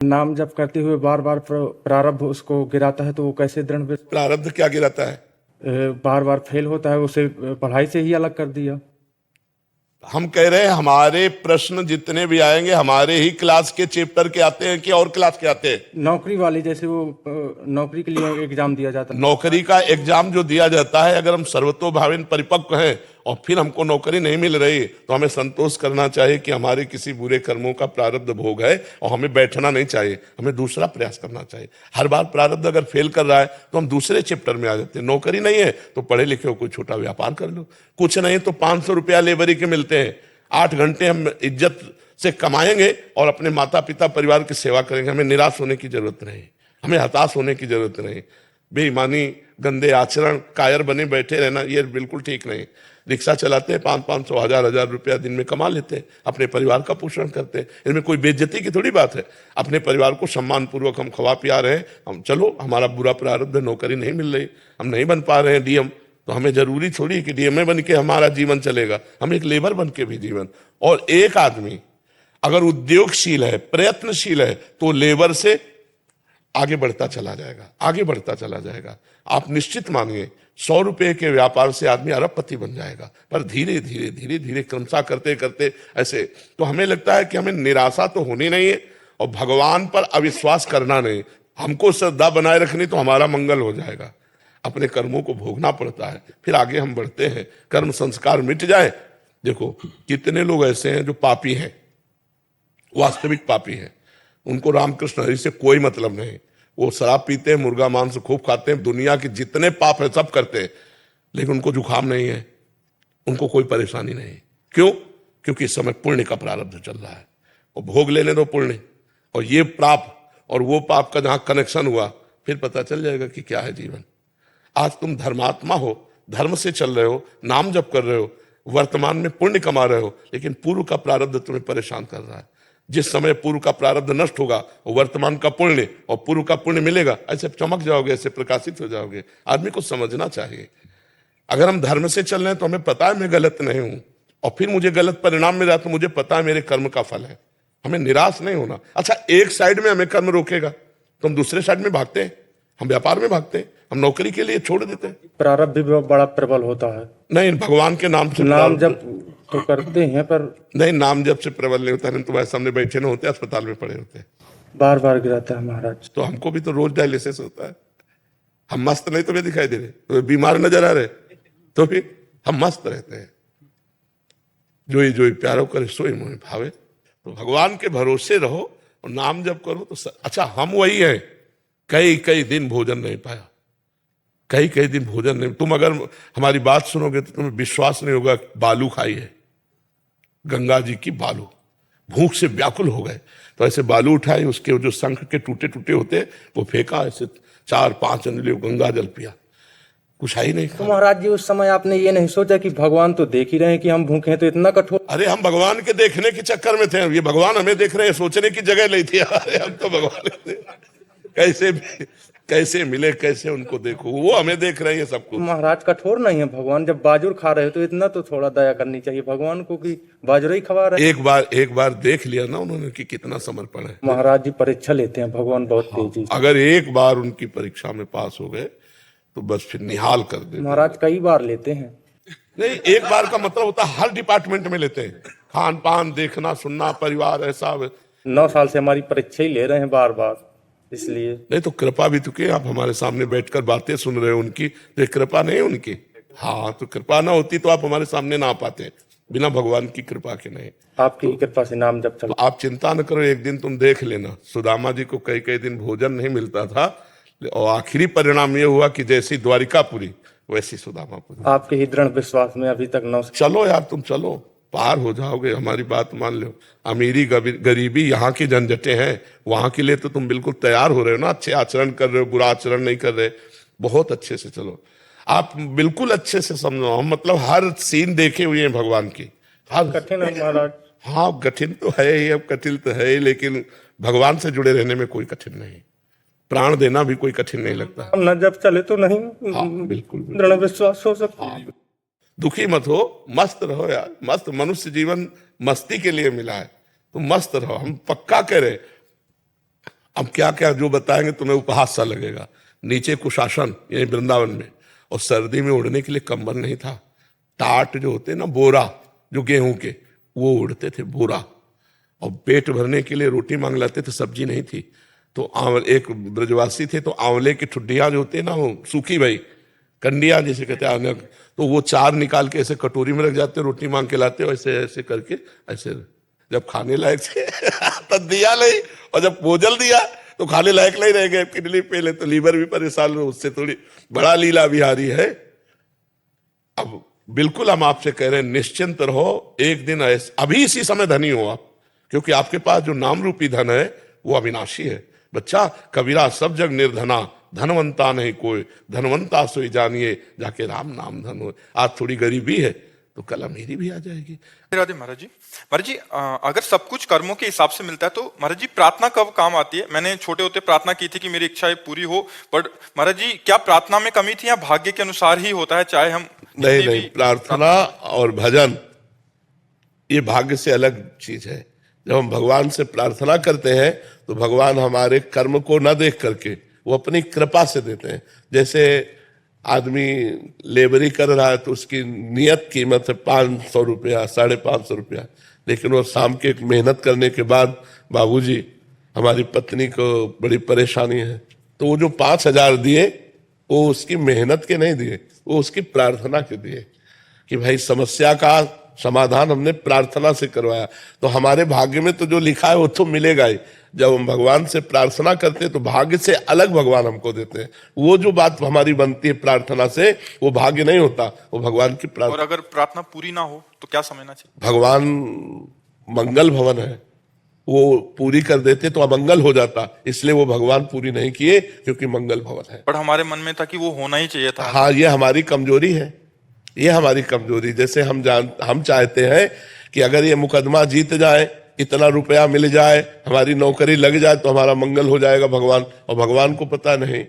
नाम जप करते हुए बार बार प्रारब्ध उसको गिराता है, तो वो कैसे प्रारब्ध क्या गिराता है? बार बार फेल होता है, उसे पढ़ाई से ही अलग कर दिया। हम कह रहे हैं हमारे प्रश्न जितने भी आएंगे हमारे ही क्लास के चैप्टर के आते हैं कि और क्लास के आते हैं? नौकरी वाली, जैसे वो नौकरी के लिए एग्जाम दिया जाता है। नौकरी का एग्जाम जो दिया जाता है, अगर हम सर्वतोभाविन परिपक्व हैं और फिर हमको नौकरी नहीं मिल रही, तो हमें संतोष करना चाहिए कि हमारे किसी बुरे कर्मों का प्रारब्ध भोग है और हमें बैठना नहीं चाहिए, हमें दूसरा प्रयास करना चाहिए। हर बार प्रारब्ध अगर फेल कर रहा है तो हम दूसरे चैप्टर में आ जाते हैं। नौकरी नहीं है तो पढ़े लिखे हो कोई छोटा व्यापार कर लो, कुछ नहीं तो 500 रुपया लेबरी के मिलते हैं, 8 घंटे हम इज्जत से कमाएंगे और अपने माता पिता परिवार की सेवा करेंगे। हमें निराश होने की जरूरत नहीं, हमें हताश होने की जरूरत नहीं। बेईमानी, गंदे आचरण, कायर बने बैठे रहना, ये बिल्कुल ठीक नहीं। रिक्शा चलाते हैं, 500-500, 1000-1000 रुपया दिन में कमा लेते हैं, अपने परिवार का पोषण करते हैं। इसमें कोई बेइज्जती की थोड़ी बात है। अपने परिवार को सम्मान पूर्वक हम खवा पिया रहे हैं। हम चलो, हमारा बुरा प्रारब्ध, नौकरी नहीं मिल रही, हम नहीं बन पा रहे हैं डीएम, तो हमें जरूरी थोड़ी कि डीएमए बन के हमारा जीवन चलेगा, हम एक लेबर बन के भी जीवन। और एक आदमी अगर उद्योगशील है, प्रयत्नशील है, तो लेबर से आगे बढ़ता चला जाएगा, आगे बढ़ता चला जाएगा। आप निश्चित मानिए 100 रुपए के व्यापार से आदमी अरबपति बन जाएगा, पर धीरे धीरे धीरे धीरे क्रमशः करते करते ऐसे। तो हमें लगता है कि हमें निराशा तो होनी नहीं है और भगवान पर अविश्वास करना नहीं। हमको श्रद्धा बनाए रखनी तो हमारा मंगल हो जाएगा। अपने कर्मों को भोगना पड़ता है, फिर आगे हम बढ़ते हैं। कर्म संस्कार मिट जाए। देखो कितने लोग ऐसे हैं जो पापी हैं, वास्तविक पापी हैं, उनको रामकृष्ण हरि से कोई मतलब नहीं। वो शराब पीते हैं, मुर्गा मांस खूब खाते हैं, दुनिया के जितने पाप है सब करते हैं, लेकिन उनको जुकाम नहीं है, उनको कोई परेशानी नहीं। क्यों? क्योंकि इस समय पुण्य का प्रारब्ध चल रहा है और भोग लेने दो पुण्य, और ये पाप और वो पाप का जहां कनेक्शन हुआ फिर पता चल जाएगा कि क्या है जीवन। आज तुम धर्मात्मा हो, धर्म से चल रहे हो, नाम जप कर रहे हो, वर्तमान में पुण्य कमा रहे हो, लेकिन पूर्व का प्रारब्ध तुम्हें परेशान कर रहा है। जिस समय पूर्व का प्रारब्ध नष्ट होगा, वर्तमान का पुण्य और पूर्व का पुण्य मिलेगा, ऐसे चमक जाओगे, ऐसे प्रकाशित हो जाओगे। आदमी को समझना चाहिए, अगर हम धर्म से चल रहे हैं तो हमें पता है मैं गलत नहीं हूं, और फिर मुझे गलत परिणाम मिला तो मुझे पता है मेरे कर्म का फल है। हमें निराश नहीं होना। अच्छा, एक साइड में हमें कर्म रोकेगा तो हम दूसरे साइड में भागते हैं, हम व्यापार में भागते हैं, हम नौकरी के लिए छोड़ देते हैं। प्रारब्ध भी बड़ा प्रबल होता है। नहीं, भगवान के नाम से नाम जप तो करते हैं, पर नहीं, नाम जप से प्रबल नहीं होता। नहीं, तुम्हारे सामने बैठे ना होते, अस्पताल में पड़े होते। बार बार गिराता है महाराज। तो हमको भी तो रोज डायलिसिस होता है। हम मस्त नहीं तुम्हें दिखाई दे रहे, तो बीमार नजर आ रहे, तो भी हम मस्त रहते हैं। जोई जोई प्यारो करे सोई मोहि भावे। तो भगवान के भरोसे रहो और नाम जप करो तो अच्छा, हम वही हैं, कई कई दिन भोजन नहीं पाया, कई कई दिन भोजन नहीं। तुम अगर हमारी बात सुनोगे तो तुम्हें विश्वास नहीं होगा। बालू खाई है, गंगा जी की बालू, भूख से व्याकुल हो गए तो ऐसे बालू उठाए, उसके जो शंख के टूटे टूटे होते वो फेंका, ऐसे 4-5 अंजलि गंगा जल पिया, कुछ है ही नहीं। तो महाराज जी, उस समय आपने ये नहीं सोचा कि भगवान तो देख ही रहे हैं कि हम भूखे हैं, तो इतना कठोर? अरे हम भगवान के देखने के चक्कर में थे, ये भगवान हमें देख रहे हैं, सोचने की जगह नहीं थी। अरे हम तो भगवान कैसे मिले, कैसे उनको देखो, वो हमें देख रहे हैं सब कुछ। महाराज कठोर नहीं है भगवान? जब बाजुर खा रहे हो तो इतना तो थोड़ा दया करनी चाहिए भगवान को कि बाजुर ही खवा रहे। एक बार देख लिया ना उन्होंने कि कितना समर्पण है। महाराज जी परीक्षा लेते हैं भगवान बहुत तेजी से। अगर एक बार उनकी परीक्षा में पास हो गए तो बस फिर निहाल कर दे। महाराज कई बार लेते हैं। नहीं, एक बार का मतलब होता है हर डिपार्टमेंट में लेते हैं, खान पान, देखना सुनना, परिवार, ऐसा। 9 साल से हमारी परीक्षा ही ले रहे हैं बार बार, इसलिए। नहीं तो कृपा भी तो क्या, आप हमारे सामने बैठकर बातें सुन रहे हो उनकी, तो कृपा नहीं उनकी? हाँ, तो कृपा ना होती तो आप हमारे सामने ना आ पाते, बिना भगवान की कृपा के नहीं। आपकी कृपा से नाम जब चल। आप चिंता न करो, एक दिन तुम देख लेना, सुदामा जी को कई कई दिन भोजन नहीं मिलता था, और आखिरी परिणाम ये हुआ कि जैसी द्वारिकापुरी वैसी सुदामापुरी। आपके ही दृढ़ विश्वास में अभी तक 9। चलो यार, तुम चलो, पार हो जाओगे, हमारी बात मान लो। अमीरी गरीबी यहाँ की झंझटें हैं, वहां के लिए तो तुम बिल्कुल तैयार हो रहे हो ना, अच्छे आचरण कर रहे हो, बुरा आचरण नहीं कर रहे, बहुत अच्छे से चलो। आप बिल्कुल अच्छे से समझो, हम मतलब हर सीन देखे हुए हैं भगवान की। हर कठिन है महाराज। हाँ, कठिन तो है ही, अब कठिन तो है ही, लेकिन भगवान से जुड़े रहने में कोई कठिन नहीं, प्राण देना भी कोई कठिन नहीं लगता। न जब चले तो नहीं। हाँ, बिल्कुल दृढ़ विश्वास हो सकता है। दुखी मत हो, मस्त रहो यार, मस्त। मनुष्य जीवन मस्ती के लिए मिला है, तो मस्त रहो, हम पक्का कह रहे। अब क्या क्या जो बताएंगे तुम्हें उपहास सा लगेगा। नीचे कुशासन ये वृंदावन में, और सर्दी में उड़ने के लिए कंबल नहीं था। टाट जो होते ना, बोरा जो गेहूं के, वो उड़ते थे बोरा। और पेट भरने के लिए रोटी मांग लाते थे, सब्जी नहीं थी। तो एक ब्रजवासी थे, तो आंवले की ठुड्डियां जो होती है ना, वो सूखी भाई कंडियां जिसे कहते हैं, तो वो 4 निकाल के ऐसे कटोरी में रख जाते, रोटी मांग के लाते, ऐसे ऐसे करके ऐसे। जब खाने लायक थे तब दिया नहीं, और जब भोजल दिया तो खाने लायक नहीं रह गए, किडनी पहले तो लीवर भी परेशान हो, उससे थोड़ी बड़ा लीला बिहारी है। अब बिल्कुल हम आपसे कह रहे हैं, निश्चिंत रहो, एक दिन ऐसे अभी इसी समय धनी हो आप, क्योंकि आपके पास जो नाम रूपी धन है वो अविनाशी है। बच्चा, कबीरा सब जग निर्धना, धनवंता नहीं कोई, धनवंता सोई जानिए, जाके राम नाम धन हो। आज थोड़ी गरीबी है तो कल अमीरी भी आ जाएगी। राधे महाराज जी। महाराज जी, अगर सब कुछ कर्मों के हिसाब से मिलता है तो महाराज जी प्रार्थना कब काम आती है? मैंने छोटे होते प्रार्थना की थी कि मेरी इच्छाएं पूरी हो, पर महाराज जी क्या प्रार्थना में कमी थी या भाग्य के अनुसार ही होता है? चाहे हम नहीं, प्रार्थना और भजन ये भाग्य से अलग चीज है। जब हम भगवान से प्रार्थना करते हैं तो भगवान हमारे कर्म को न देख करके वो अपनी कृपा से देते हैं। जैसे आदमी लेबरी कर रहा है तो उसकी नियत कीमत है 500 रुपया, 550 रुपया, लेकिन वो शाम के मेहनत करने के बाद, बाबूजी हमारी पत्नी को बड़ी परेशानी है, तो वो जो 5000 दिए वो उसकी मेहनत के नहीं दिए, वो उसकी प्रार्थना के दिए कि भाई समस्या का समाधान हमने प्रार्थना से करवाया। तो हमारे भाग्य में तो जो लिखा है वो तो मिलेगा ही। जब हम भगवान से प्रार्थना करते हैं तो भाग्य से अलग भगवान हमको देते हैं। वो जो बात हमारी बनती है प्रार्थना से, वो भाग्य नहीं होता, वो भगवान की प्रार्थना। और अगर प्रार्थना पूरी ना हो तो क्या समझना चाहिए? भगवान मंगल भवन है, वो पूरी कर देते तो अमंगल हो जाता, इसलिए वो भगवान पूरी नहीं किए क्योंकि मंगल भवन है। पर हमारे मन में था कि वो होना ही चाहिए था। हाँ, ये हमारी कमजोरी है, ये हमारी कमजोरी। जैसे हम चाहते हैं कि अगर ये मुकदमा जीत जाए, इतना रुपया मिल जाए, हमारी नौकरी लग जाए तो हमारा मंगल हो जाएगा भगवान। और भगवान को पता नहीं,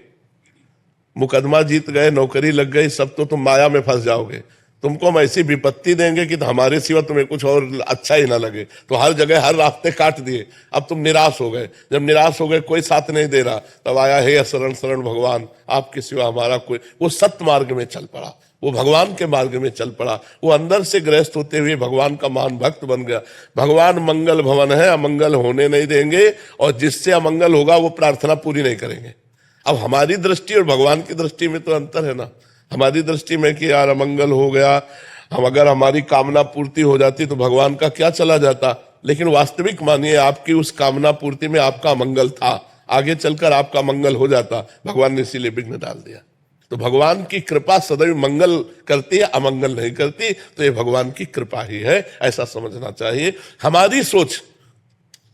मुकदमा जीत गए, नौकरी लग गई, सब तो तुम माया में फंस जाओगे। तुमको हम ऐसी विपत्ति देंगे कि हमारे सिवा तुम्हें कुछ और अच्छा ही ना लगे। तो हर जगह हर रास्ते काट दिए, अब तुम निराश हो गए। जब निराश हो गए, कोई साथ नहीं दे रहा, तब आया हे शरण शरण भगवान, आपके सिवा हमारा कोई। वो सत्य मार्ग में चल पड़ा, वो भगवान के मार्ग में चल पड़ा, वो अंदर से गृहस्थ होते हुए भगवान का महान भक्त बन गया। भगवान मंगल भवन है, अमंगल होने नहीं देंगे, और जिससे अमंगल होगा वो प्रार्थना पूरी नहीं करेंगे। अब हमारी दृष्टि और भगवान की दृष्टि में तो अंतर है ना। हमारी दृष्टि में कि यार अमंगल हो गया, हम अगर हमारी कामना पूर्ति हो जाती तो भगवान का क्या चला जाता। लेकिन वास्तविक मानिए आपकी उस कामना पूर्ति में आपका मंगल था, आगे चलकर आपका मंगल हो जाता, भगवान ने इसीलिए विघ्न डाल दिया। तो भगवान की कृपा सदैव मंगल करती है, अमंगल नहीं करती। तो ये भगवान की कृपा ही है, ऐसा समझना चाहिए। हमारी सोच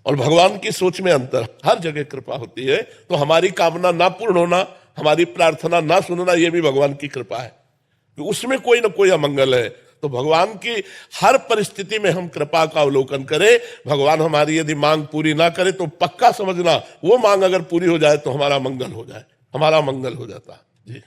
और भगवान की सोच में अंतर, हर जगह कृपा होती है। तो हमारी कामना ना पूर्ण होना, हमारी प्रार्थना ना सुनना, ये भी भगवान की कृपा है, उसमें कोई ना कोई अमंगल है। तो भगवान की हर परिस्थिति में हम कृपा का अवलोकन करें। भगवान हमारी यदि मांग पूरी ना करे तो पक्का समझना, वो मांग अगर पूरी हो जाए तो हमारा मंगल हो जाए, हमारा मंगल हो जाता। जी।